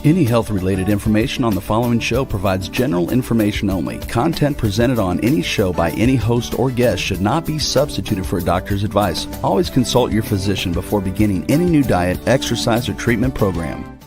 Any health-related information on the following show provides general information only. Content presented on any show by any host or guest should not be substituted for a doctor's advice. Always consult your physician before beginning any new diet, exercise, or treatment program.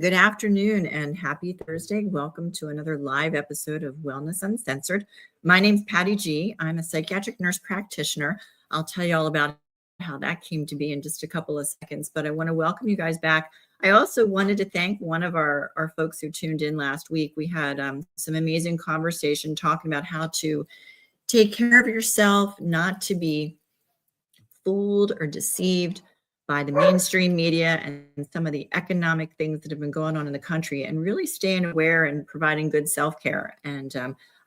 Good afternoon and happy Thursday. Welcome to another live episode of Wellness Uncensored. My name's Patty G. I'm a psychiatric nurse practitioner. I'll tell you all about how that came to be in just a couple of seconds, but I want to welcome you guys back. I also wanted to thank one of our folks who tuned in last week. We had some amazing conversation talking about how to take care of yourself, not to be fooled or deceived by the mainstream media and some of the economic things that have been going on in the country, and really staying aware and providing good self-care. And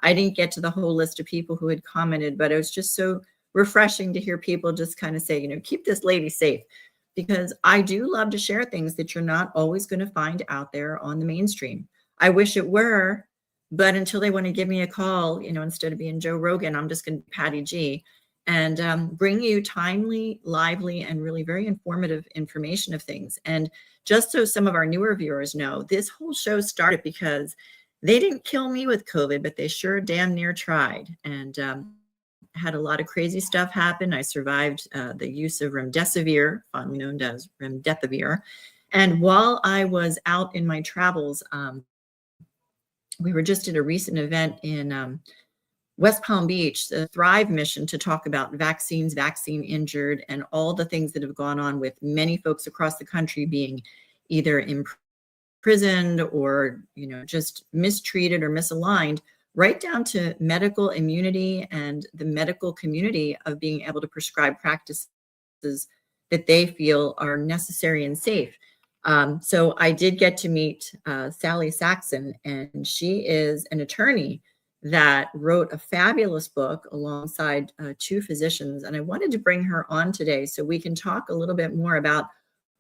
I didn't get to the whole list of people who had commented, but it was just so refreshing to hear people just kind of say, keep this lady safe, because I do love to share things that you're not always going to find out there on the mainstream. I wish it were, but until they want to give me a call, instead of being Joe Rogan, I'm just going to be Patty G and bring you timely, lively, and really very informative information of things. And just so some of our newer viewers know, this whole show started because they didn't kill me with COVID, but they sure damn near tried, and had a lot of crazy stuff happen. I survived the use of remdesivir, fondly known as remdesivir. And while I was out in my travels, we were just at a recent event in West Palm Beach, the Thrive mission, to talk about vaccines, vaccine injured, and all the things that have gone on with many folks across the country being either imprisoned or, just mistreated or misaligned, right down to medical immunity and the medical community of being able to prescribe practices that they feel are necessary and safe. So I did get to meet Sally Saxon, and she is an attorney that wrote a fabulous book alongside two physicians. And I wanted to bring her on today so we can talk a little bit more about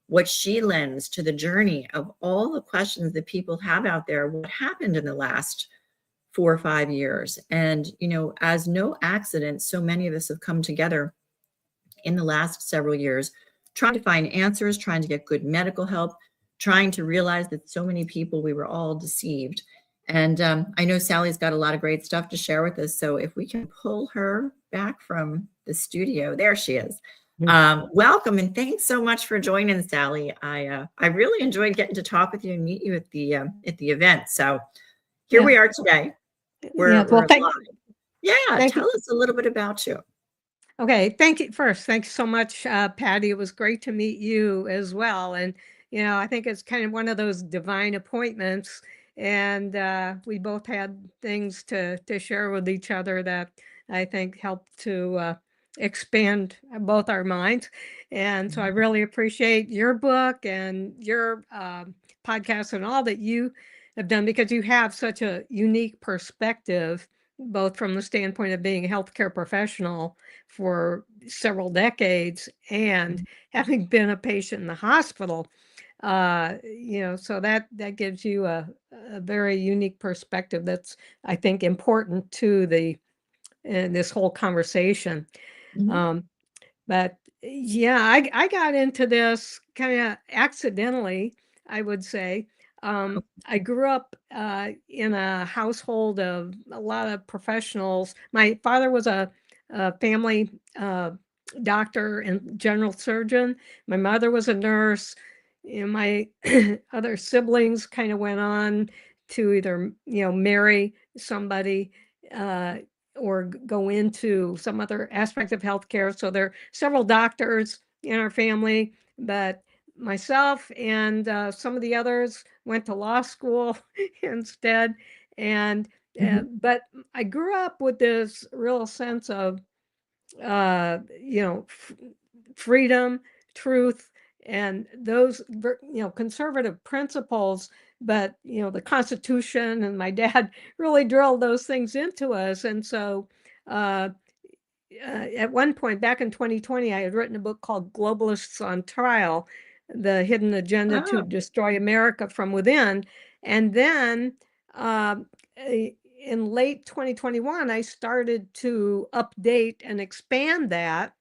what she lends to the journey of all the questions that people have out there. What happened in the last 4 or 5 years? And, as no accident, so many of us have come together in the last several years, trying to find answers, trying to get good medical help, trying to realize that so many people, we were all deceived. And I know Sally's got a lot of great stuff to share with us. So if we can pull her back from the studio, there she is. Welcome, and thanks so much for joining, Sally. I really enjoyed getting to talk with you and meet you at the event. So here we are today. We're live. Tell us a little bit about you. Okay, thank you. First, thanks so much, Patty. It was great to meet you as well. And I think it's kind of one of those divine appointments. And we both had things to share with each other that I think helped to expand both our minds. And so I really appreciate your book and your podcast and all that you have done, because you have such a unique perspective, both from the standpoint of being a healthcare professional for several decades and having been a patient in the hospital. So that gives you a very unique perspective that's, I think, important to this whole conversation. But yeah, I got into this kind of accidentally, I would say. I grew up in a household of a lot of professionals. My father was a family doctor and general surgeon. My mother was a nurse. My other siblings kind of went on to either, marry somebody or go into some other aspect of healthcare. So there are several doctors in our family, but myself and some of the others went to law school instead. And but I grew up with this real sense of freedom, truth, and those conservative principles. But the Constitution and my dad really drilled those things into us. And so at one point back in 2020, I had written a book called Globalists on Trial, The Hidden Agenda to Oh, Destroy America from Within. And then in late 2021, I started to update and expand that.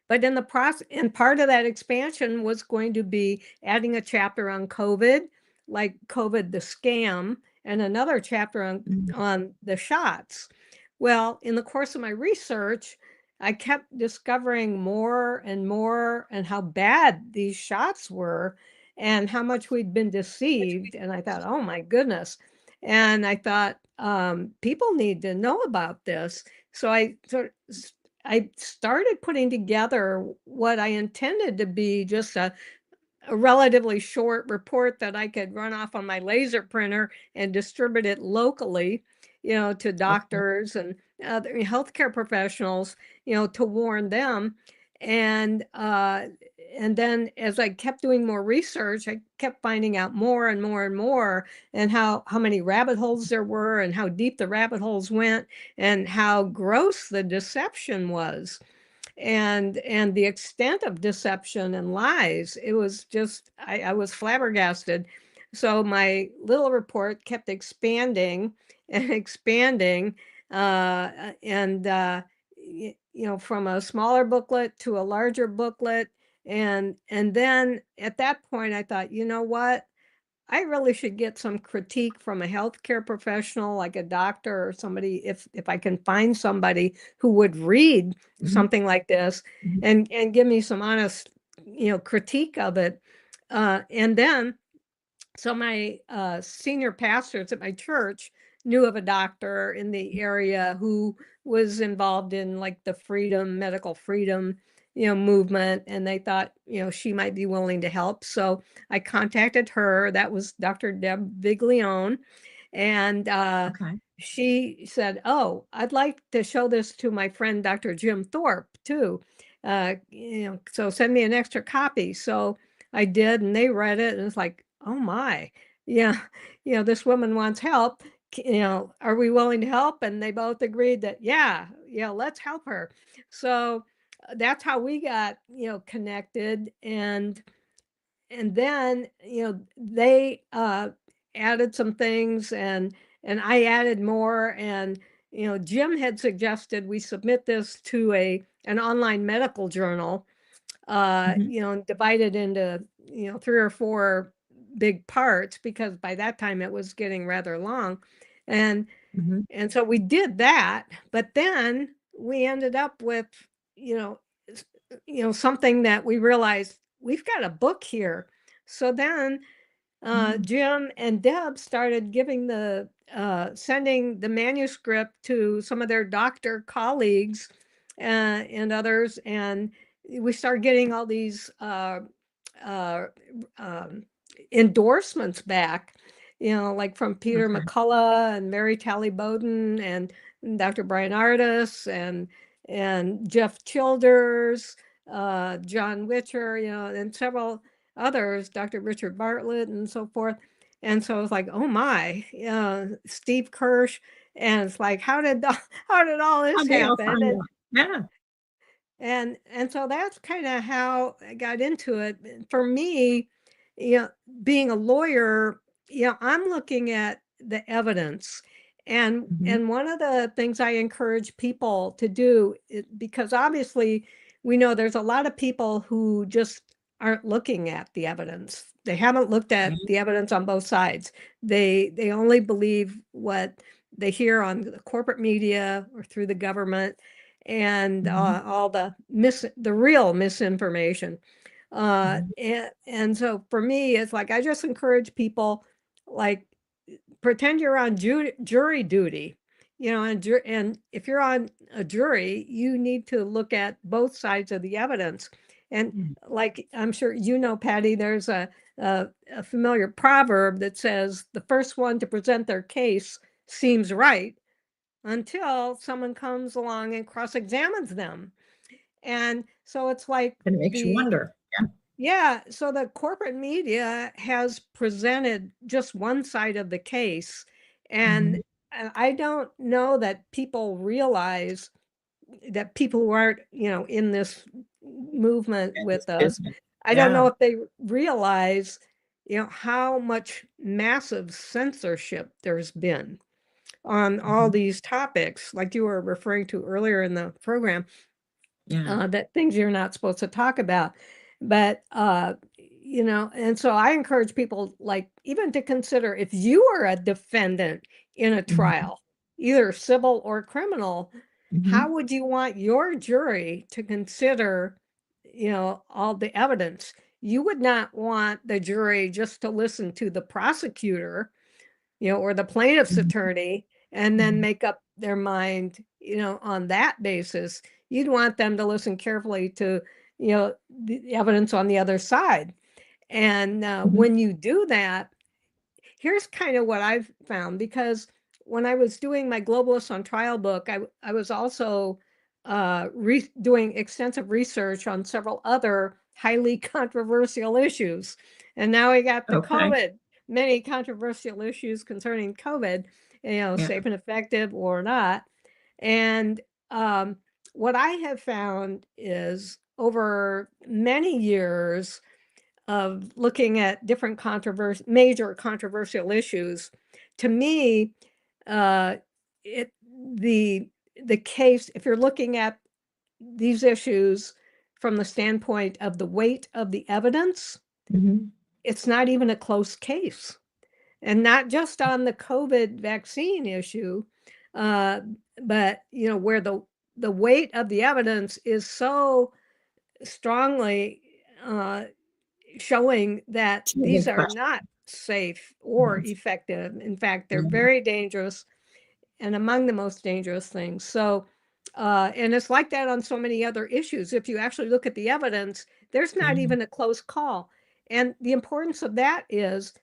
But in the process, and part of that expansion was going to be adding a chapter on COVID, like COVID the scam, and another chapter on the shots. Well, in the course of my research, I kept discovering more and more and how bad these shots were and how much we'd been deceived. And I thought, oh my goodness. And I thought, people need to know about this. So I started putting together what I intended to be just a relatively short report that I could run off on my laser printer and distribute it locally, to okay. doctors and other healthcare professionals, to warn them. And then as I kept doing more research, I kept finding out more and more and more, and how many rabbit holes there were and how deep the rabbit holes went and how gross the deception was and the extent of deception and lies. It was just, I was flabbergasted. So my little report kept expanding and expanding, from a smaller booklet to a larger booklet. And then at that point, I thought, you know what? I really should get some critique from a healthcare professional, like a doctor or somebody, if I can find somebody who would read Mhm. something like this Mhm. and give me some honest, critique of it. And then, so my senior pastors at my church knew of a doctor in the area who was involved in like the medical freedom, movement, and they thought, she might be willing to help. So I contacted her. That was Dr. Deb Viglione, and Okay. she said, "Oh, I'd like to show this to my friend Dr. Jim Thorpe too. So send me an extra copy." So I did, and they read it, and it's like, oh my, yeah, this woman wants help. Are we willing to help? And they both agreed that, yeah, let's help her. So that's how we got, connected. And then, they added some things, and I added more. And, Jim had suggested we submit this to an online medical journal, Mhm. divided into, 3 or 4 big parts, because by that time it was getting rather long. And Mhm. so we did that, but then we ended up with, you know, something that we realized we've got a book here. So then Mm. Jim and Deb started sending the manuscript to some of their doctor colleagues and others, and we started getting all these uh, um, endorsements back, like from Peter Okay. McCullough and Mary Talley Bowden and Dr. Brian Ardis and Jeff Childers, John Witcher, and several others, Dr. Richard Bartlett and so forth. And so it's like, oh my, Steve Kirsch. And it's like, how did all this How'd they all happen? find out? Yeah. And so that's kind of how I got into it. For me, you know, being a lawyer, I'm looking at the evidence. Mhm. And one of the things I encourage people to do, because obviously we know there's a lot of people who just aren't looking at the evidence. They haven't looked at Right. the evidence on both sides. They only believe what they hear on the corporate media or through the government, and Mhm. all the real misinformation. Mhm. And so for me, it's like I just encourage people, like, pretend you're on jury duty, and if you're on a jury, you need to look at both sides of the evidence. And Mm. like I'm sure Patty, there's a familiar proverb that says the first one to present their case seems right until someone comes along and cross-examines them. And so it's like And it makes you wonder. Yeah. so the corporate media has presented just one side of the case. And Mhm. I don't know that people realize that people who aren't, in this movement And with this us, business. I don't Yeah. know if they realize, how much massive censorship there's been on all Mhm. these topics, like you were referring to earlier in the program, Yeah. that things you're not supposed to talk about. But, and so I encourage people, like, even to consider, if you are a defendant in a Mhm. trial, either civil or criminal, how Mhm. would you want your jury to consider, all the evidence? You would not want the jury just to listen to the prosecutor, or the plaintiff's Mhm. attorney, and then Mhm. make up their mind, on that basis. You'd want them to listen carefully to, the evidence on the other side. And Mhm. when you do that, here's kind of what I've found, because when I was doing my Globalists on Trial book, I was also doing extensive research on several other highly controversial issues. And now we got the Okay. COVID, many controversial issues concerning COVID, Yeah. safe and effective or not. And um, what I have found is, over many years of looking at different major controversial issues, to me, uh, it the the case, if you're looking at these issues from the standpoint of the weight of the evidence, Mhm. it's not even a close case. And not just on the COVID vaccine issue, uh, but where the weight of the evidence is so strongly uh, showing that Too these big are question. not safe or Mhm. effective. In fact, they're Mhm. very dangerous and among the most dangerous things. So, and it's like that on so many other issues. If you actually look at the evidence, there's Yeah. not even a close call. And the importance of that is,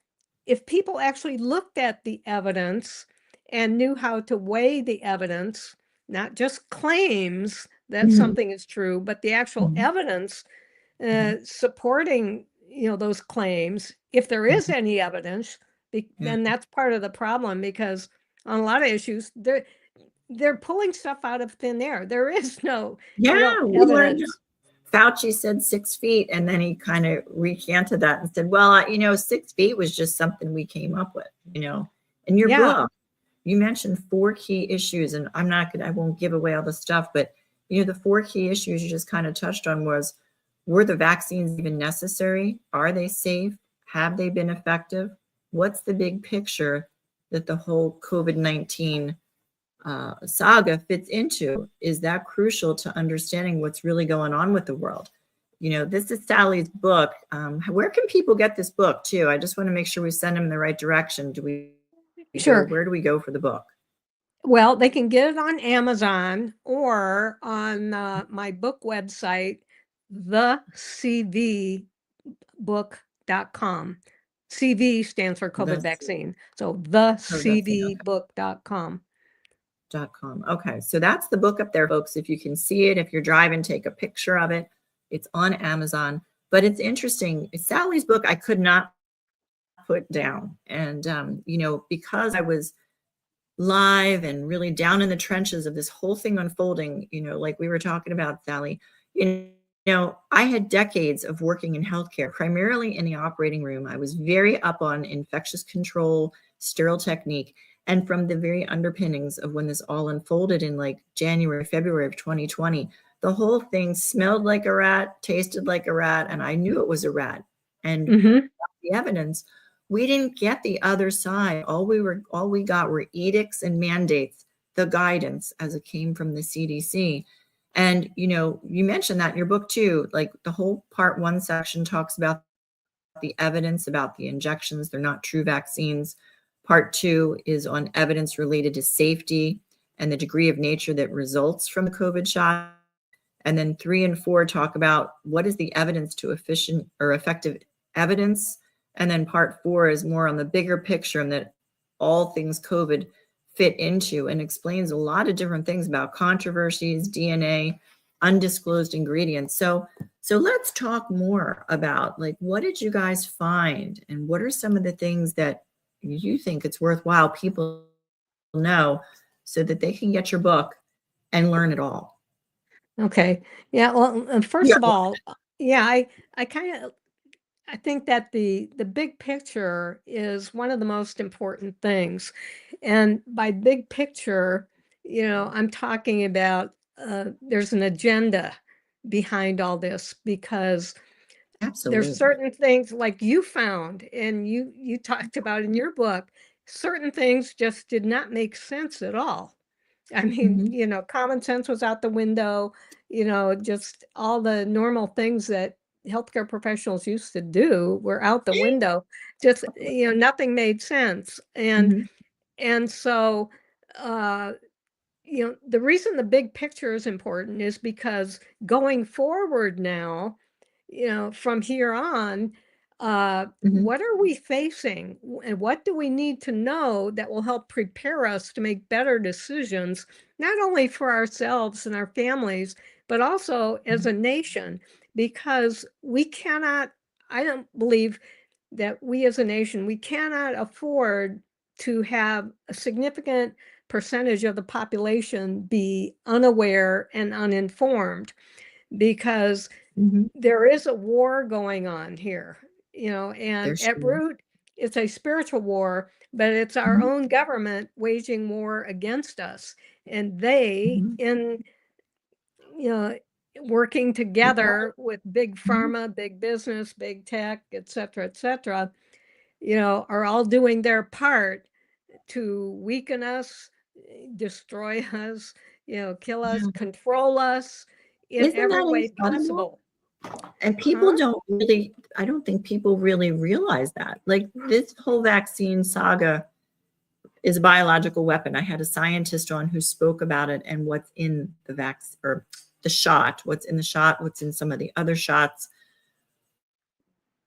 if people actually looked at the evidence and knew how to weigh the evidence, not just claims that Mhm. something is true, but the actual Mhm. evidence Mhm. supporting those claims, if there is Mhm. any evidence, Yeah. then that's part of the problem, because on a lot of issues they're pulling stuff out of thin air. There is no real Yeah, we learned evidence. Fauci said 6 feet, and then he kind of recanted that and said, "Well, 6 feet was just something we came up with." In your Yeah. book, you mentioned 4 key issues, and I won't give away all the stuff, but the 4 key issues you just kind of touched on was, were the vaccines even necessary? Are they safe? Have they been effective? What's the big picture that the whole COVID-19 saga fits into? Is that crucial to understanding what's really going on with the world? This is Sally's book. Where can people get this book too? I just want to make sure we send them in the right direction. Sure. Where do we go for the book? Well, they can get it on Amazon or on my book website, thecvbook.com. CV stands for COVID The vaccine. So vaccine, okay. thecvbook.com. .com. Okay, so that's the book up there, folks. If you can see it, if you're driving, take a picture of it. It's on Amazon. But it's interesting. Sally's book I could not put down. And, because I was live and really down in the trenches of this whole thing unfolding, like we were talking about, Sally, I had decades of working in healthcare, primarily in the operating room. I was very up on infectious control, sterile technique. And from the very underpinnings of when this all unfolded in like January, February of 2020, the whole thing smelled like a rat, tasted like a rat, and I knew it was a rat. And Mm-hmm. the evidence, we didn't get the other side. All we got were edicts and mandates, the guidance as it came from the CDC. And you mentioned that in your book too. Like the whole part 1 section talks about the evidence about the injections, they're not true vaccines. Part 2 is on evidence related to safety and the degree of nature that results from the COVID shot. And then 3 and 4 talk about what is the evidence to efficient or effective evidence. And then part 4 is more on the bigger picture and that all things COVID fit into, and explains a lot of different things about controversies, DNA, undisclosed ingredients. So let's talk more about, like, what did you guys find, and what are some of the things that you think it's worthwhile people know so that they can get your book and learn it all? Okay. Yeah. Well, first Yeah. of all, yeah, I kind of I think that the big picture is one of the most important things. And by big picture, I'm talking about there's an agenda behind all this because there's Absolutely. certain things like you found and you talked about in your book, certain things just did not make sense at all. I mean, Mhm. common sense was out the window, just all the normal things that healthcare professionals used to do were out the window. Just, nothing made sense. Mhm. And so, uh, the reason the big picture is important is because going forward now, from here on, Mhm. what are we facing and what do we need to know that will help prepare us to make better decisions, not only for ourselves and our families, but also as Mhm. a nation? Because I don't believe that we as a nation, we cannot afford to have a significant percentage of the population be unaware and uninformed because Mhm. there is a war going on here, There and at sure is. root, it's a spiritual war, but it's our Mhm. own government waging war against us. And they, Mhm. you know, working You're right. together with big Mhm. pharma, big business, big tech, et cetera, are all doing their part to weaken us, destroy us, kill us, Yeah. control us in Isn't every that way incredible? possible. And Huh? people don't really, I don't think people really realize that. Like this whole vaccine saga is a biological weapon. I had a scientist on who spoke about it and what's in the vaccine or the shot, what's in the shot, what's in some of the other shots,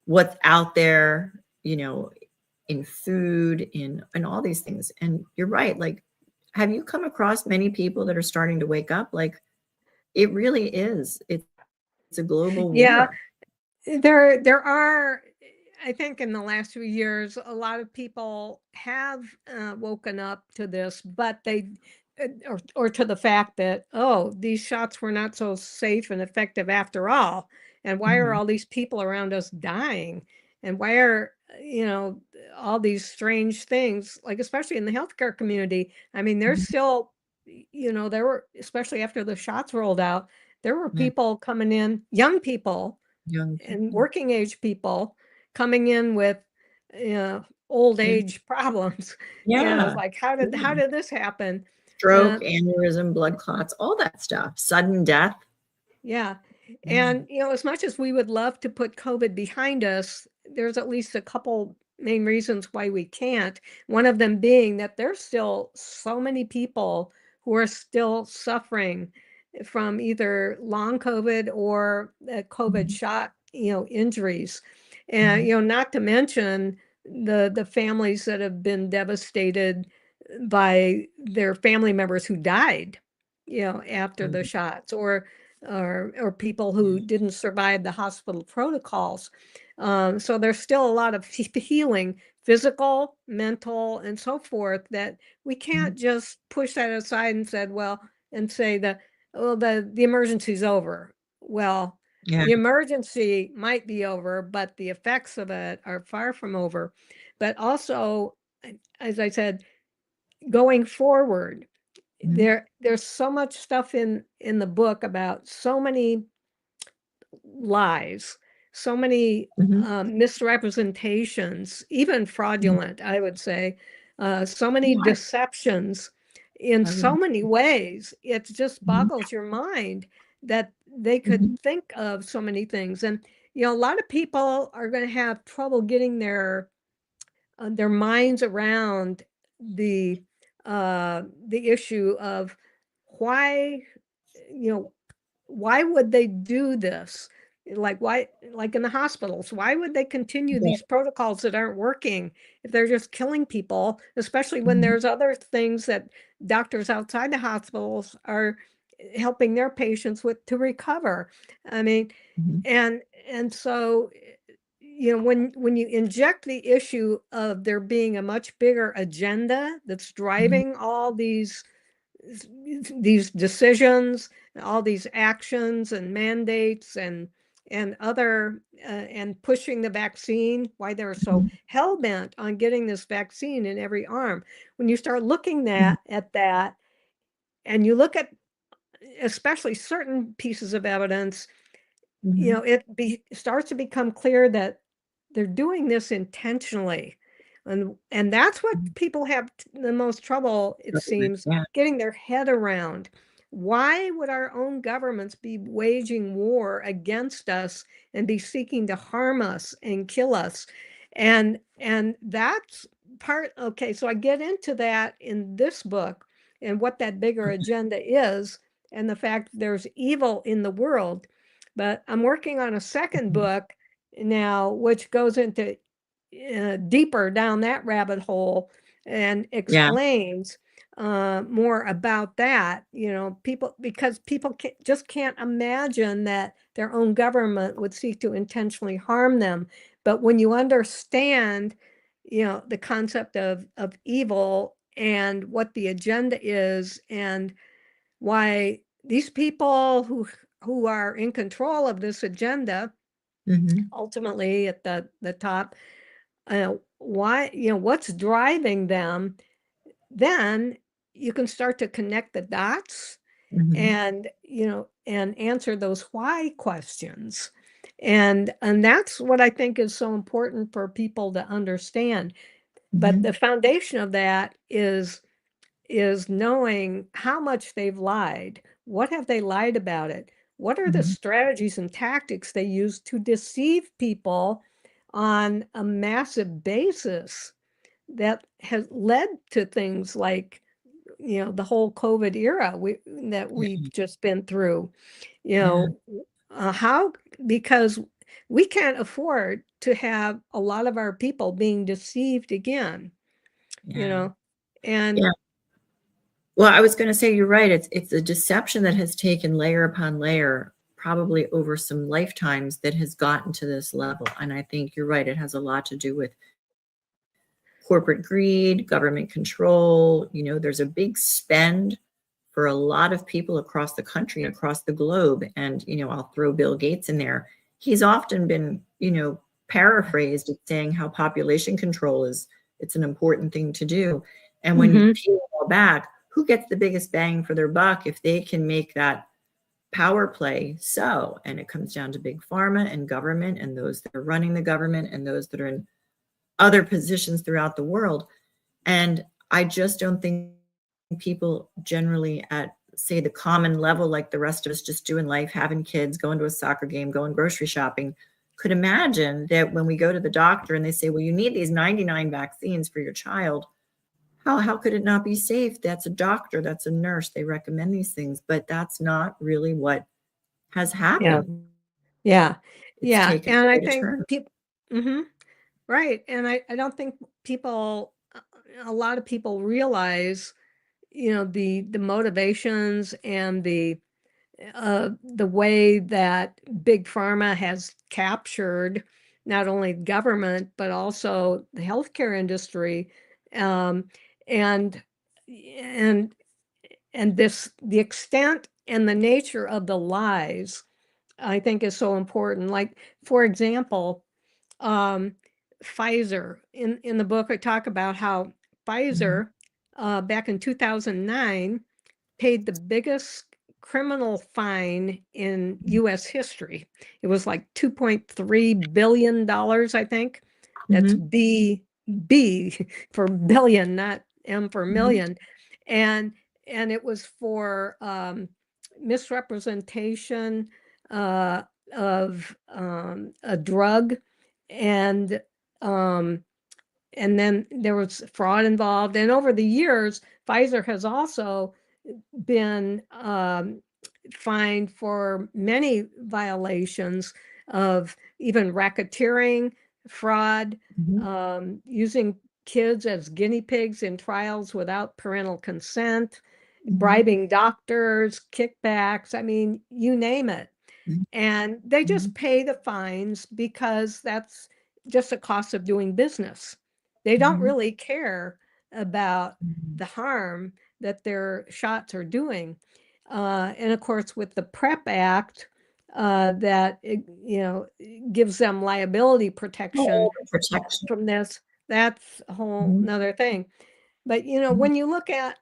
what's out there, in food, in all these things. And you're right. Like, have you come across many people that are starting to wake up? Like, it really is. It's a global Yeah, war. there are, I think in the last few years, a lot of people have woken up to this, but or to the fact that, oh, these shots were not so safe and effective after all. And why are Mhm. all these people around us dying? And why are, all these strange things, like especially in the healthcare community? I mean, there's Mhm. still, there were, especially after the shots rolled out, there were Yeah. people coming in, young people Young and people. working age people coming in with old Yeah. age problems. Yeah. Like how Yeah. did this happen? Stroke, Uh, aneurysm, blood clots, all that stuff. Sudden death. yeah. Yeah. And as much as we would love to put COVID behind us, there's at least a couple main reasons why we can't. One of them being that there's still so many people who are still suffering from either long COVID or COVID Mhm. shot, injuries. And, Mhm. not to mention the families that have been devastated by their family members who died, after the Mhm. shots or people who didn't survive the hospital protocols. So there's still a lot of healing, physical, mental, and so forth, that we Mhm. can't just push that aside and say that, oh, the emergency's over. Well, Yeah. the emergency might be over, but the effects of it are far from over. But also, as I said, going forward, Mhm. there's so much stuff in the book about so many lies, so many Mhm. misrepresentations, even Mhm. fraudulent, I would say, so many Oh, deceptions in I would. so many ways. It just Mhm. boggles your mind that they could Mhm. think of so many things. And a lot of people are going to have trouble getting their minds around the the issue of why, you know why would they do this? Like, why, like in the hospitals, why would they continue Yeah. these protocols that aren't working if they're just killing people, especially when Mhm. there's other things that doctors outside the hospitals are helping their patients with to recover? I mean, Mhm. and so, when you inject the issue of there being a much bigger agenda that's Mhm. driving all these decisions, all these actions and mandates and other and pushing the vaccine, why they're so hell-bent on getting this vaccine in every arm. When you start looking at that, and you look at especially certain pieces of evidence, you know, starts to become clear that they're doing this intentionally. And that's what people have the most trouble, it seems, Yeah. getting their head around. Why would our own governments be waging war against us and be seeking to harm us and kill us? And that's part, okay, so I get into that in this book and what that bigger agenda is and the fact there's evil in the world. But I'm working on a second book now, which goes into deeper down that rabbit hole and Yeah. explains more about that. You know, because people just can't imagine that their own government would seek to intentionally harm them. But when you understand, you know, the concept of evil and what the agenda is and why these people who are in control of this agenda ultimately at the top, why, you know, what's driving them, then you can start to connect the dots and, you know, and answer those why questions. And that's what I think is so important for people to understand. But the foundation of that is knowing how much they've lied. What have they lied about it? What are the strategies and tactics they use to deceive people on a massive basis that has led to things like, you know, the whole COVID era that we've just been through, you know, how, because we can't afford to have a lot of our people being deceived again, you know, and Yeah. Well, I was going to say, you're right. It's a deception that has taken layer upon layer, probably over some lifetimes, that has gotten to this level. And I think you're right. It has a lot to do with corporate greed, government control. You know, there's a big spend for a lot of people across the country and across the globe. And, you know, I'll throw Bill Gates in there. He's often been, you know, paraphrased as saying how population control it's an important thing to do. And when you peel it all back, who gets the biggest bang for their buck if they can make that power play so? And it comes down to big pharma and government and those that are running the government and those that are in other positions throughout the world. And I just don't think people generally at, say, the common level, like the rest of us just doing life, having kids, going to a soccer game, going grocery shopping, could imagine that when we go to the doctor and they say, well, you need these 99 vaccines for your child, how could it not be safe? That's a doctor, that's a nurse, they recommend these things, but that's not really what has happened. Yeah. It's Yeah. taken And I quite a think turn. people, right. And I don't think people, a lot of people realize, you know, the motivations and the way that big pharma has captured not only government, but also the healthcare industry. And, and, and the extent and the nature of the lies, I think is so important. Like, for example, Pfizer, in the book, I talk about how Pfizer, back in 2009, paid the biggest criminal fine in US history. It was like $2.3 billion, I think. That's B for billion, not M for million. And it was for misrepresentation of a drug, and then there was fraud involved. And over the years, Pfizer has also been fined for many violations of even racketeering, fraud, using kids as guinea pigs in trials without parental consent, bribing doctors, kickbacks. I mean, you name it. And they just pay the fines because that's just the cost of doing business. They don't really care about the harm that their shots are doing. And of course, with the PrEP Act, that gives them liability protection Protection. from this. That's a whole Mhm. nother thing. But Mhm. when you look at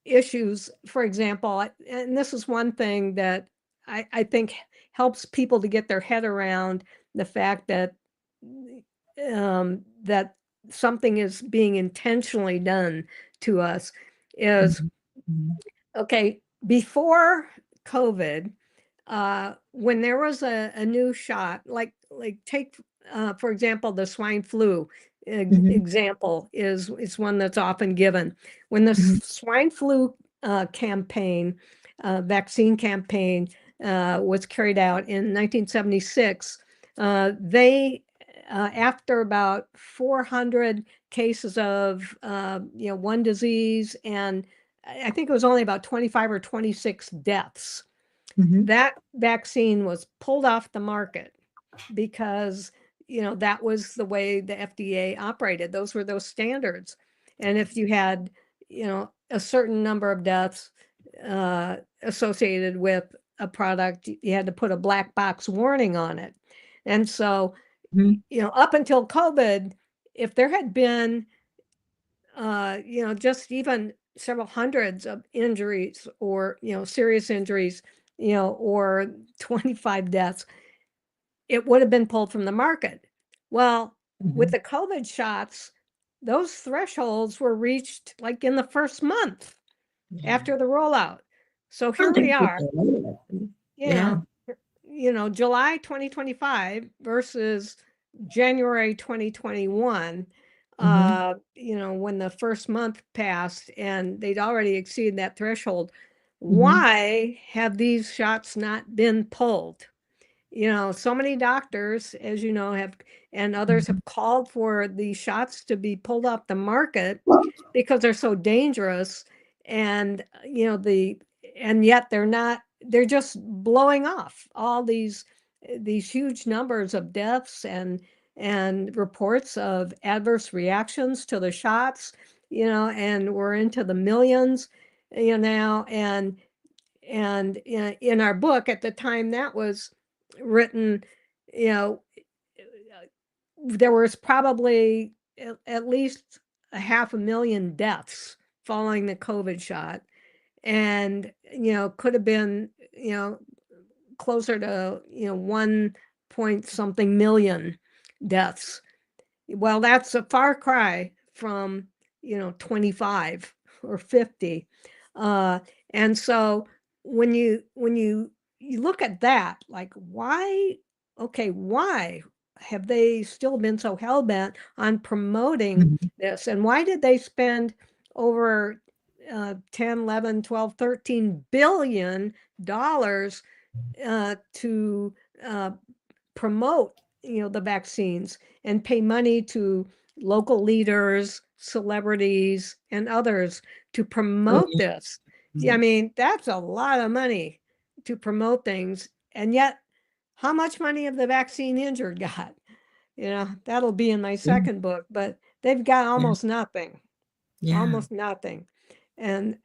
issues, for example, and this is one thing that I think helps people to get their head around the fact that that something is being intentionally done to us is, Mhm. okay, before COVID, when there was a new shot, like take for example the swine flu Mhm. example is one that's often given. When the Mhm. swine flu campaign, vaccine campaign, was carried out in 1976, they after about 400 cases of one disease, and I think it was only about 25 or 26 deaths, Mhm. that vaccine was pulled off the market because that was the way the FDA operated. Those were those standards. And if you had a certain number of deaths associated with a product, you had to put a black box warning on it. And so Mhm. up until COVID, if there had been just even several hundreds of injuries, or serious injuries, or 25 deaths, it would have been pulled from the market. Well, with Mhm. the COVID shots, those thresholds were reached like in the first month Yeah. after the rollout. So I here don't we think are, people know that. you Yeah. know, July 2025 versus January 2021. Mhm. When the first month passed and they'd already exceeded that threshold. Mhm. Why have these shots not been pulled? So many doctors, as you know, and others Mhm. have called for these shots to be pulled off the market because they're so dangerous. And and yet they're just blowing off all these huge numbers of deaths and reports of adverse reactions to the shots, and we're into the millions, now. And in our book at the time that was written, you know, there was probably at least 500,000 deaths following the COVID shot. And, could have been, closer to, 1 point something million deaths. Well, that's a far cry from, 25 or 50. Uh, and so when you look at that, like, why have they still been so hell-bent on promoting Mhm. this? And why did they spend over 10, 11, 12, 13 billion dollars to promote the vaccines, and pay money to local leaders, celebrities, and others to Oh, promote yeah. this? Yeah, I Mhm. mean, that's a lot of money to promote things. And yet, how much money have the vaccine injured got? That'll be in my Yeah. second book, but they've got Yeah. almost nothing, Yeah. almost nothing. And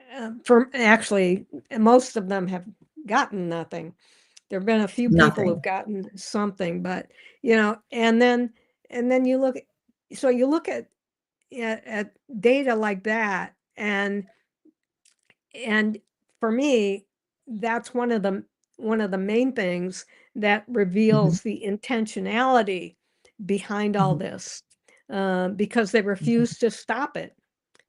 for actually, most of them have gotten nothing. There have been a few people who've Nothing. gotten something, but and then you look at data like that, and for me, that's one of the main things that Mhm. reveals the intentionality behind all Mhm. this, because they Mhm. refuse to stop it.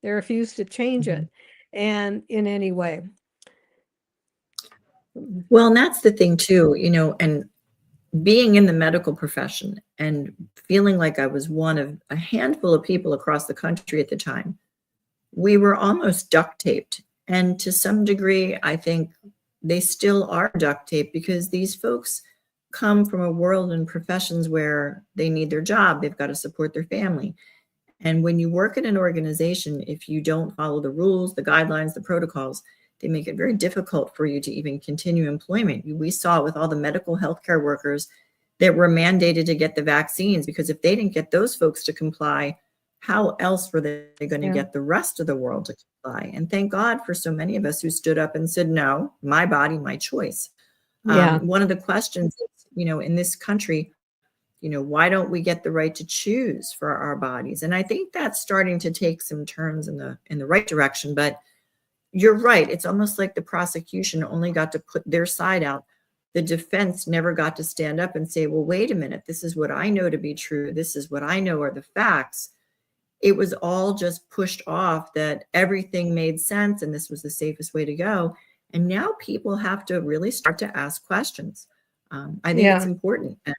They refuse to change Mhm. it, and in any way. Well, and that's the thing too, and being in the medical profession and feeling like I was one of a handful of people across the country at the time, we were almost duct taped. And to some degree, I think they still are duct taped because these folks come from a world and professions where they need their job, they've got to support their family. And when you work in an organization, if you don't follow the rules, the guidelines, the protocols, they make it very difficult for you to even continue employment. We saw it with all the medical healthcare workers that were mandated to get the vaccines, because if they didn't get those folks to comply, how else were they going to Yeah. get the rest of the world to comply? And thank God for so many of us who stood up and said, no, my body, my choice. Yeah. One of the questions is, in this country, why don't we get the right to choose for our bodies? And I think that's starting to take some turns in the right direction. But you're right. It's almost like the prosecution only got to put their side out. The defense never got to stand up and say, well, wait a minute, this is what I know to be true. This is what I know are the facts. It was all just pushed off that everything made sense and this was the safest way to go. And now people have to really start to ask questions. I think it's important. And,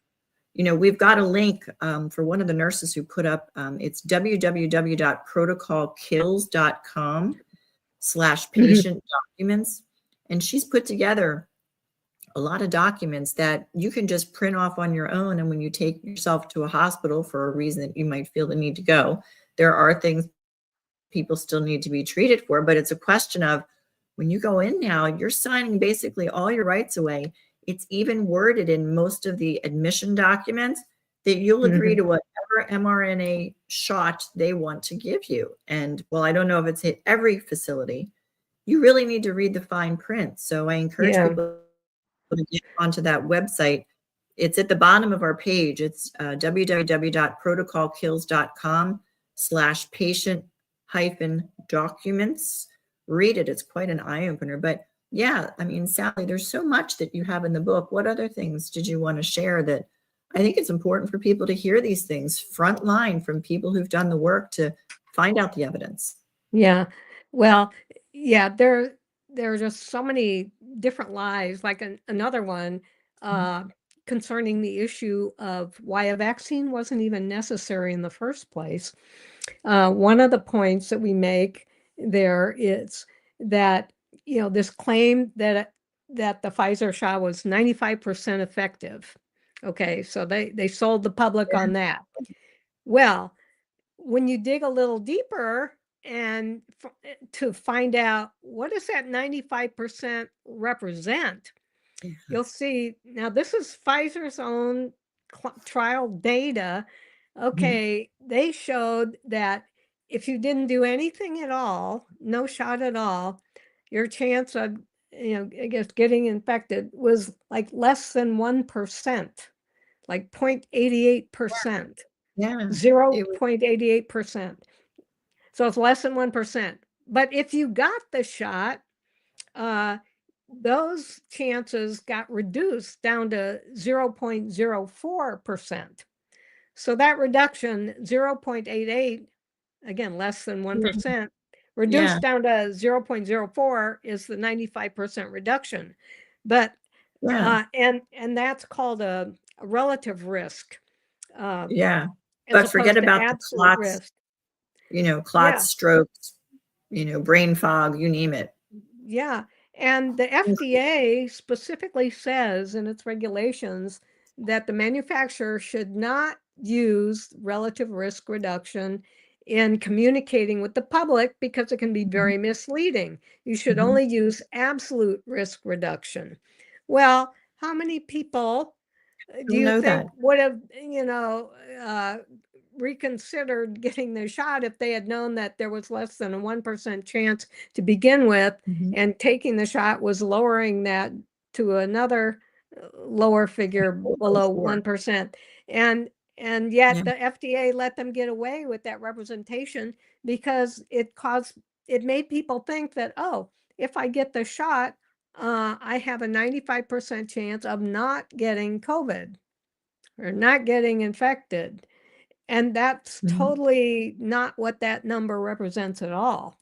we've got a link for one of the nurses who put up, it's www.protocolkills.com/patient documents. And she's put together a lot of documents that you can just print off on your own. And when you take yourself to a hospital for a reason that you might feel the need to go, there are things people still need to be treated for, but it's a question of when you go in now, you're signing basically all your rights away. It's even worded in most of the admission documents that you'll agree to whatever mRNA shot they want to give you. And while I don't know if it's hit every facility, you really need to read the fine print. So I encourage people to get onto that website. It's at the bottom of our page. It's www.protocolkills.com/patient-documents. Read it. It's quite an eye opener. But yeah, I mean, Sally, there's so much that you have in the book. What other things did you want to share that I think it's important for people to hear these things front line from people who've done the work to find out the evidence? Yeah. Well, yeah, there are just so many different lies, like another one concerning the issue of why a vaccine wasn't even necessary in the first place. One of the points that we make there is that, this claim that the Pfizer shot was 95% effective. Okay, so they sold the public on that. Well, when you dig a little deeper and to find out what does that 95% represent, you'll see now this is Pfizer's own trial data. Okay, they showed that if you didn't do anything at all, no shot at all, your chance of I guess getting infected was like less than 1%, like 0.88%. Yeah. 0.88%. So it's less than 1%. But if you got the shot, those chances got reduced down to 0.04%. So that reduction, 0.88, again, less than 1%, reduced down to 0.04 is the 95% reduction. But, and that's called a relative risk. But forget about the clots, risk. Clots, strokes, brain fog, you name it. Yeah. And the FDA specifically says in its regulations that the manufacturer should not use relative risk reduction in communicating with the public because it can be very misleading. You should only use absolute risk reduction. Well, how many people do you think would have, reconsidered getting the shot if they had known that there was less than a 1% chance to begin with, and taking the shot was lowering that to another lower figure below 1%. And yet the FDA let them get away with that representation because it made people think that, oh, if I get the shot, I have a 95% chance of not getting COVID or not getting infected. And that's totally not what that number represents at all.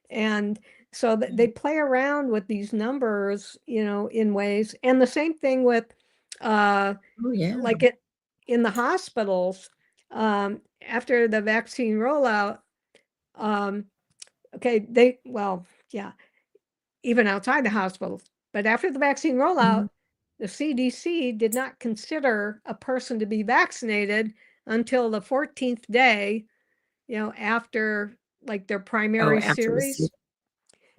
And so they play around with these numbers, in ways. And the same thing with, like in the hospitals, after the vaccine rollout, even outside the hospitals, but after the vaccine rollout, the CDC did not consider a person to be vaccinated until the 14th day, after like their primary series.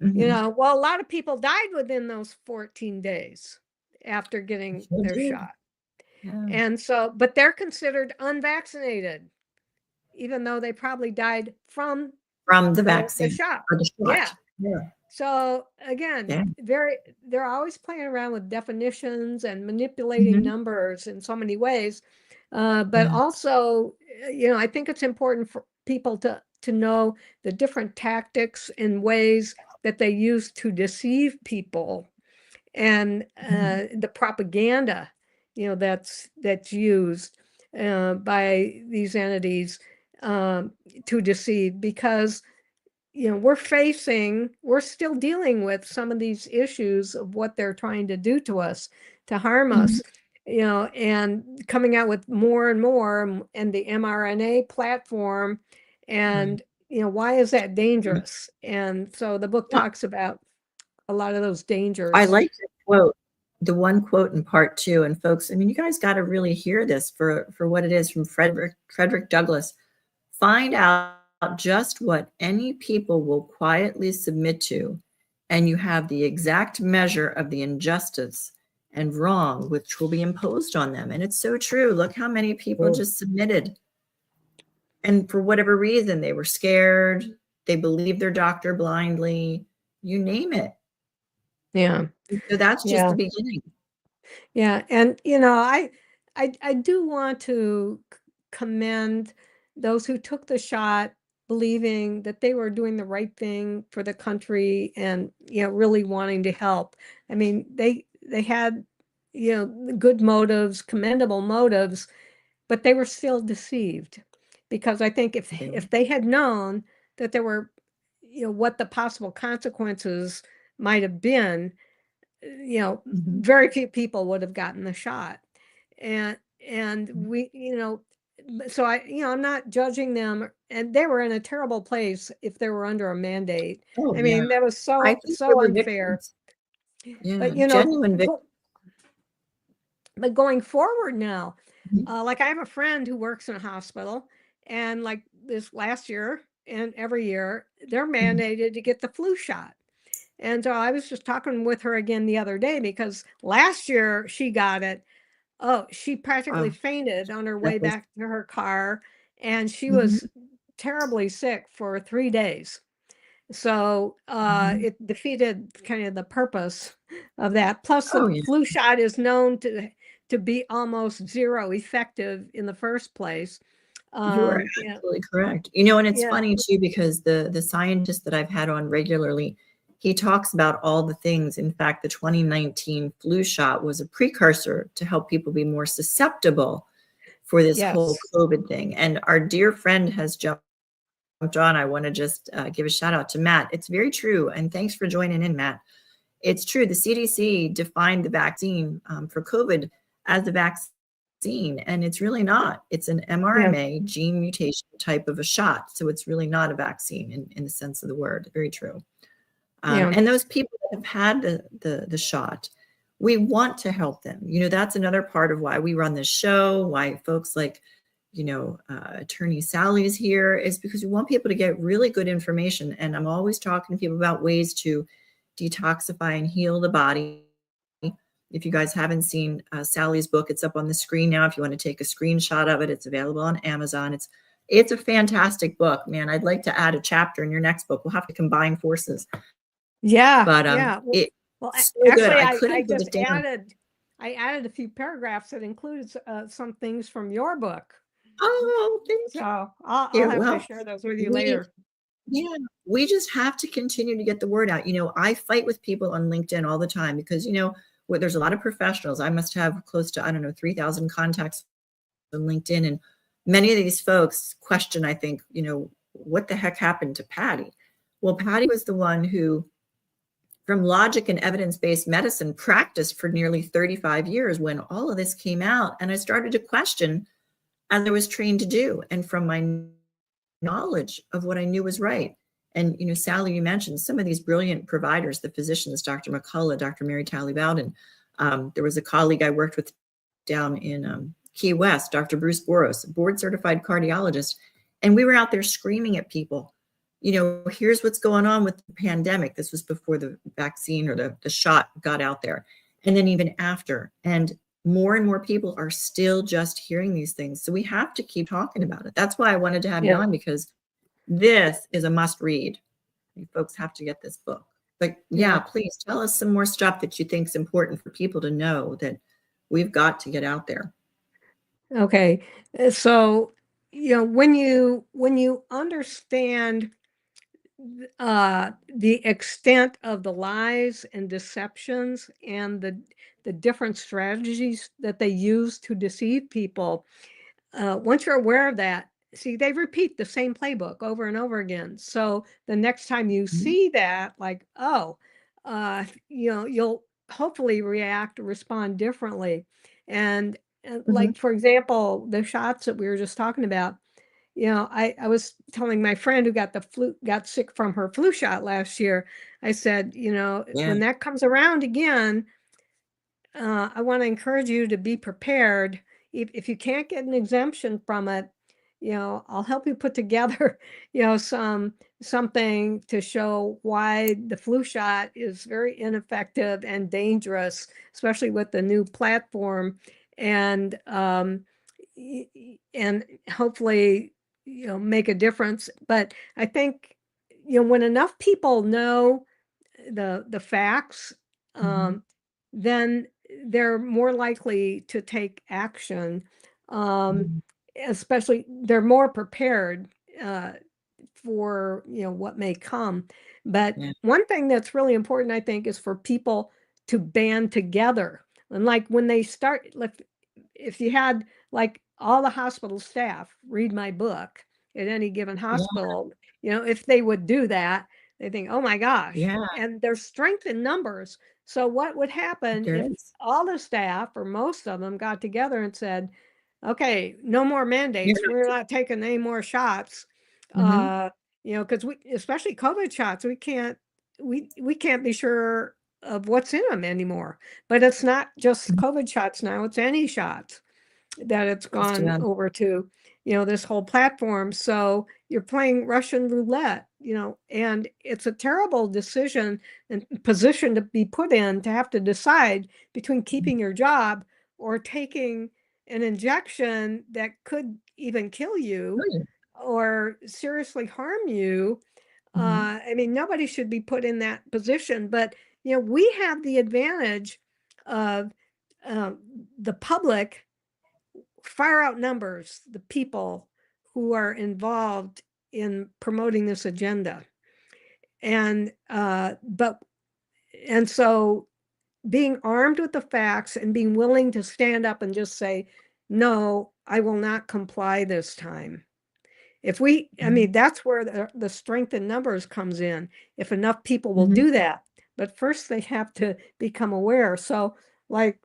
Well, a lot of people died within those 14 days after getting their shot. And so, but they're considered unvaccinated, even though they probably died from the the vaccine shot. or the shot. Yeah. Yeah. So again, Yeah. they're always playing around with definitions and manipulating Mhm. numbers in so many ways. But Yeah. also, I think it's important for people to know the different tactics and ways that they use to deceive people, and Mhm. the propaganda, that's used by these entities to deceive, because we're still dealing with some of these issues of what they're trying to do to us, to harm Mhm. us, and coming out with more and more, and the mRNA platform. And, why is that dangerous? And so the book Well, talks about a lot of those I dangers. like the quote, the one quote in part 2, and folks, I mean, you guys got to really hear this for what it is, from Frederick Douglass. Find out just what any people will quietly submit to, and you have the exact measure of the injustice and wrong which will be imposed on them. And it's so true. Look how many people just submitted. And for whatever reason, they were scared, they believed their doctor blindly, you name it. Yeah. So that's just Yeah. the beginning. Yeah. And, I do want to commend those who took the shot, believing that they were doing the right thing for the country, and, really wanting to help. I mean, they had, good motives, commendable motives, but they were still deceived, because I think if they had known that there were, what the possible consequences might have been, Mhm. very few people would have gotten the shot. And we, so I'm not judging them, and they were in a terrible place if they were under a mandate. Oh, I yeah. mean, that was I so think they were unfair. victims. Yeah, But genuine victims. but going forward now, Mhm. like, I have a friend who works in a hospital, and like this last year and every year, they're Mhm. mandated to get the flu shot. And so I was just talking with her again the other day, because last year she got it. Oh, she practically Wow. fainted on her way That was back to her car, and she Mhm. was terribly sick for 3 days. So, Mhm. it defeated kind of the purpose of that. Plus, Oh, the yeah. flu shot is known to be almost zero effective in the first place. You are Yeah, absolutely correct. You know, and it's yeah, funny too, because the scientist that I've had on regularly, he talks about all the things. In fact, the 2019 flu shot was a precursor to help people be more susceptible for this whole yes, COVID thing. And our dear friend has jumped on. I want to just give a shout out to Matt. It's very true. And thanks for joining in, Matt. It's true. The CDC defined the vaccine for COVID as a vaccine, and it's really not. It's an yeah, mRNA gene mutation type of a shot. So it's really not a vaccine in the sense of the word. Very true. yeah, And those people that have had the shot, we want to help them. You know, that's another part of why we run this show, why folks like, Attorney Sally is here, is because we want people to get really good information. And I'm always talking to people about ways to detoxify and heal the body. If you guys haven't seen Sally's book, it's up on the screen now. If you want to take a screenshot of it, it's available on Amazon. It's a fantastic book, man. I'd like to add a chapter in your next book. We'll have to combine forces. yeah, But yeah. it's Well, so good. actually, I I couldn't put just it down. added a few paragraphs that included some things from your book. Oh, thank So I'll you. have to Well, share those with you we later. yeah, we just have to continue to get the word out. You know, I fight with people on LinkedIn all the time because, there's a lot of professionals. I must have close to, I don't know, 3,000 contacts on LinkedIn. And many of these folks question, I think, what the heck happened to Patty? Well, Patty was the one who, from logic and evidence-based medicine, practiced for nearly 35 years when all of this came out. And I started to question, as I was trained to do, and from my knowledge of what I knew was right. And, Sally, you mentioned some of these brilliant providers, the physicians, Dr. McCullough, Dr. Mary Talley Bowden. There was a colleague I worked with down in Key West, Dr. Bruce Boros, board certified cardiologist. And we were out there screaming at people, here's what's going on with the pandemic. This was before the vaccine or the shot got out there. And then even after. And more and more people are still just hearing these things. So we have to keep talking about it. That's why I wanted to have you Yeah. on, because this is a must read. You folks have to get this book. But yeah, please tell us some more stuff that you think is important for people to know that we've got to get out there. Okay. So, when you understand the extent of the lies and deceptions and the different strategies that they use to deceive people, once you're aware of that, see, they repeat the same playbook over and over again. So the next time you see that, like, you'll hopefully respond differently. And like, for example, the shots that we were just talking about, I was telling my friend who got sick from her flu shot last year. I said, Yeah. when that comes around again, I want to encourage you to be prepared. If you can't get an exemption from it, I'll help you put together, something to show why the flu shot is very ineffective and dangerous, especially with the new platform, and and hopefully, make a difference. But I think, when enough people know the facts, then they're more likely to take action. Especially, they're more prepared for what may come. But Yeah. one thing that's really important, I think, is for people to band together. And like when they start, like if you had like all the hospital staff read my book at any given hospital, if they would do that, they think, oh my gosh. Yeah. And there's strength in numbers. So what would happen There if is. all the staff or most of them got together and said, okay, no more mandates. Yeah. We're not taking any more shots. Because we, especially COVID shots, we can't be sure of what's in them anymore. But it's not just COVID shots now, it's any shots that it's gone over to, this whole platform. So you're playing Russian roulette, and it's a terrible decision and position to be put in, to have to decide between keeping your job or taking an injection that could even kill you or seriously harm you. I mean, nobody should be put in that position, but we have the advantage of the public far outnumbers the people who are involved in promoting this agenda. And so being armed with the facts and being willing to stand up and just say, no, I will not comply this time. I mean, that's where the strength in numbers comes in. If enough people will do that, but first they have to become aware. So like,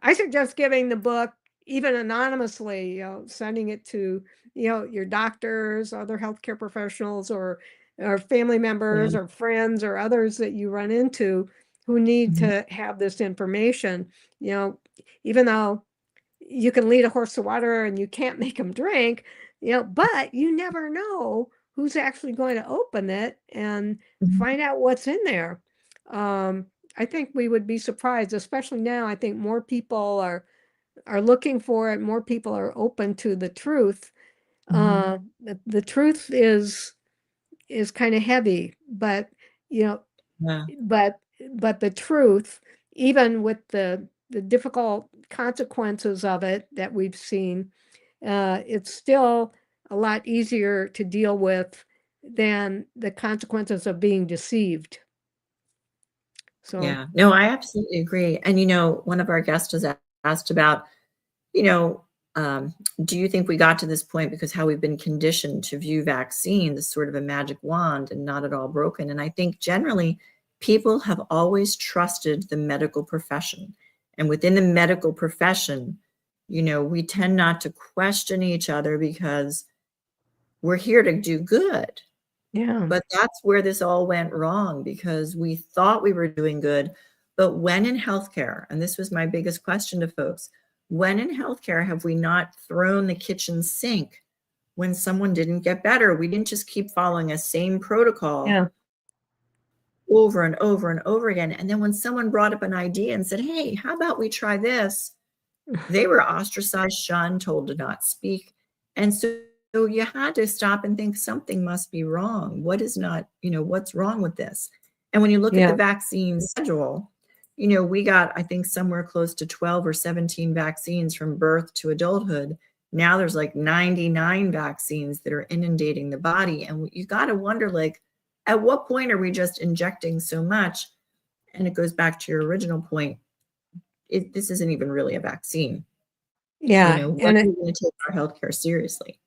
I suggest giving the book, even anonymously, sending it to, your doctors, other healthcare professionals, or family members or friends or others that you run into who need to have this information. Even though you can lead a horse to water and you can't make them drink, but you never know who's actually going to open it and find out what's in there. I think we would be surprised, especially now. I think more people are looking for it. More people are open to the truth. The truth is kind of heavy, but but the truth, even with the difficult consequences of it that we've seen, it's still a lot easier to deal with than the consequences of being deceived. So yeah, no, I absolutely agree. And one of our guests has asked about, do you think we got to this point because how we've been conditioned to view vaccines as sort of a magic wand and not at all broken? And I think generally people have always trusted the medical profession. And within the medical profession, we tend not to question each other because we're here to do good. yeah. But that's where this all went wrong, because we thought we were doing good. But when in healthcare, and this was my biggest question to folks, when in healthcare have we not thrown the kitchen sink when someone didn't get better? We didn't just keep following a same protocol. Yeah. over and over and over again. And then when someone brought up an idea and said, hey, how about we try this? They were ostracized, shunned, told to not speak. And so you had to stop and think something must be wrong. What is not, what's wrong with this? And when you look at the vaccine schedule, we got, I think, somewhere close to 12 or 17 vaccines from birth to adulthood. Now there's like 99 vaccines that are inundating the body. And you got to wonder, like, at what point are we just injecting so much? And it goes back to your original point. This isn't even really a vaccine. Yeah. And we're going to take our healthcare seriously.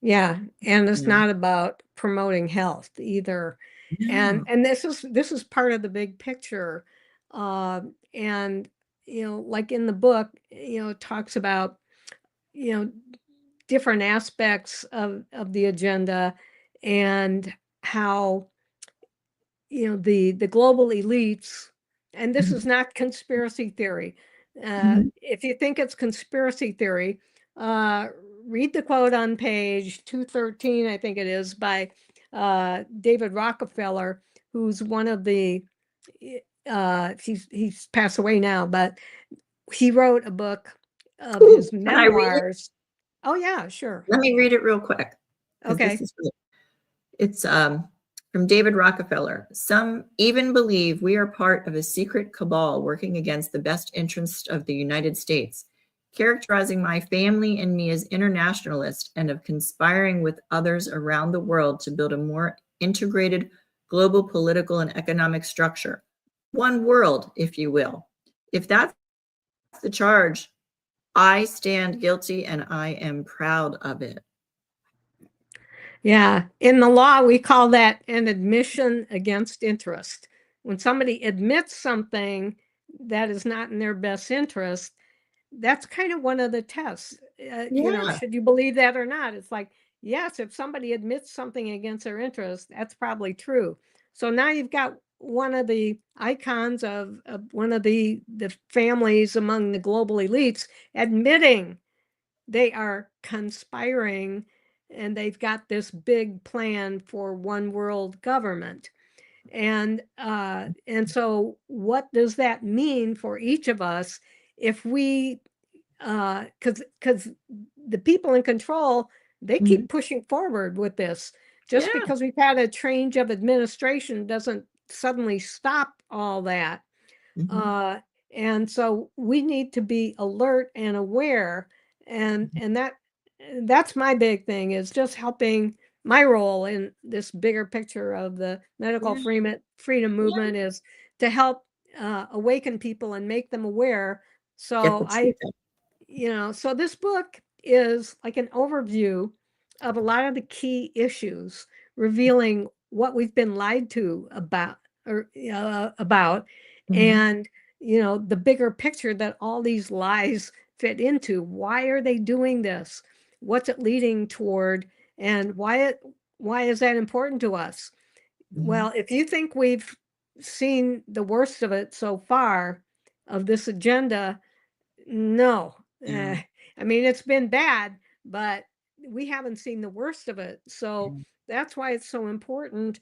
Yeah. And it's not about promoting health either. No. And this is part of the big picture. And, like in the book, it talks about, different aspects of the agenda and how, the global elites, and this is not conspiracy theory. If you think it's conspiracy theory, read the quote on page 213, I think it is, by David Rockefeller, who's one of the, he's passed away now, but he wrote a book of his memoirs. Oh yeah, sure. Let me read it real quick. Okay. It's from David Rockefeller. Some even believe we are part of a secret cabal working against the best interests of the United States, characterizing my family and me as internationalist and of conspiring with others around the world to build a more integrated global political and economic structure. One world, if you will. If that's the charge, I stand guilty and I am proud of it. Yeah. In the law, we call that an admission against interest. When somebody admits something that is not in their best interest, that's kind of one of the tests. Should you believe that or not? It's like, yes, if somebody admits something against their interest, that's probably true. So now you've got one of the icons of one of the families among the global elites admitting they are conspiring and they've got this big plan for one world government. And so what does that mean for each of us if we, because the people in control, they keep pushing forward with this. Just because we've had a change of administration doesn't suddenly stop all that. And so we need to be alert and aware. And that's my big thing, is just helping. My role in this bigger picture of the medical freedom movement is to help awaken people and make them aware. So so this book is like an overview of a lot of the key issues, revealing what we've been lied to about, and the bigger picture that all these lies fit into. Why are they doing this? What's it leading toward? And why is that important to us? Well, if you think we've seen the worst of it so far, of this agenda, no. I mean, it's been bad, but we haven't seen the worst of it. So that's why it's so important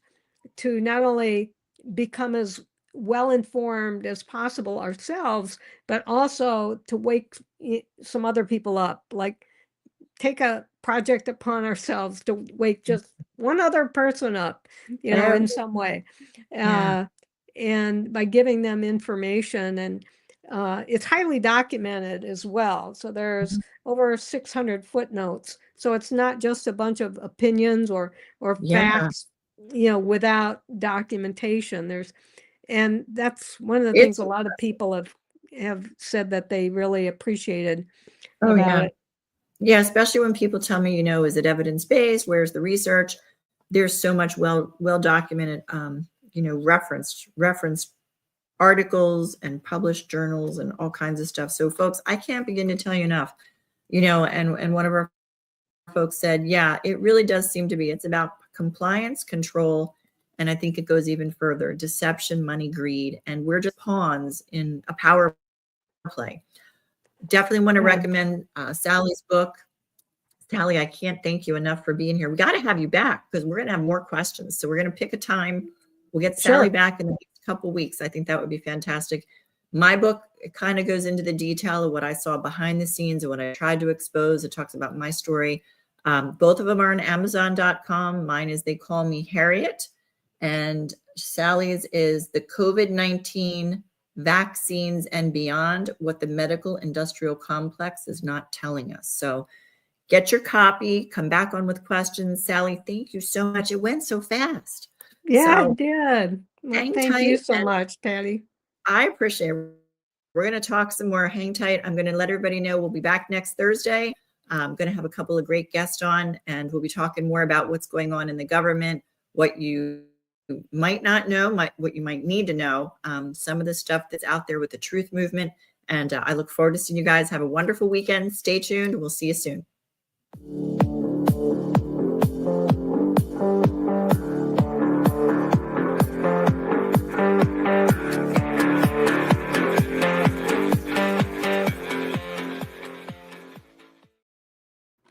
to not only become as well informed as possible ourselves, but also to wake some other people up, like take a project upon ourselves to wake just one other person up, in some way. And by giving them information, and it's highly documented as well. So there's over 600 footnotes. So it's not just a bunch of opinions or facts, without documentation. And that's one of the things a lot of people have said that they really appreciated about it. Yeah, especially when people tell me, is it evidence-based? Where's the research? There's so much well documented, referenced articles and published journals and all kinds of stuff. So folks, I can't begin to tell you enough, and one of our folks said, it really does seem to be, it's about compliance, control, and I think it goes even further, deception, money, greed, and we're just pawns in a power play. Definitely want to recommend Sally's book. Sally, I can't thank you enough for being here. We got to have you back because we're going to have more questions. So we're going to pick a time we'll get Sally Sure. back in the next couple weeks. I think that would be fantastic. My book, it kind of goes into the detail of what I saw behind the scenes and what I tried to expose. It talks about my story. Both of them are on Amazon.com. Mine is They Call Me Harriet, and Sally's is The COVID-19 Vaccines and Beyond, What the Medical Industrial Complex is Not Telling Us. So get your copy, come back on with questions. Sally, thank you so much. It went so fast. Yeah, So it did. Well, hang thank you tight, so and much, Patty. I appreciate it. We're going to talk some more. Hang tight. I'm going to let everybody know we'll be back next Thursday. I'm going to have a couple of great guests on, and we'll be talking more about what's going on in the government, what you might not know, what you might need to know, some of the stuff that's out there with the truth movement. And I look forward to seeing you guys. Have a wonderful weekend. Stay tuned. We'll see you soon.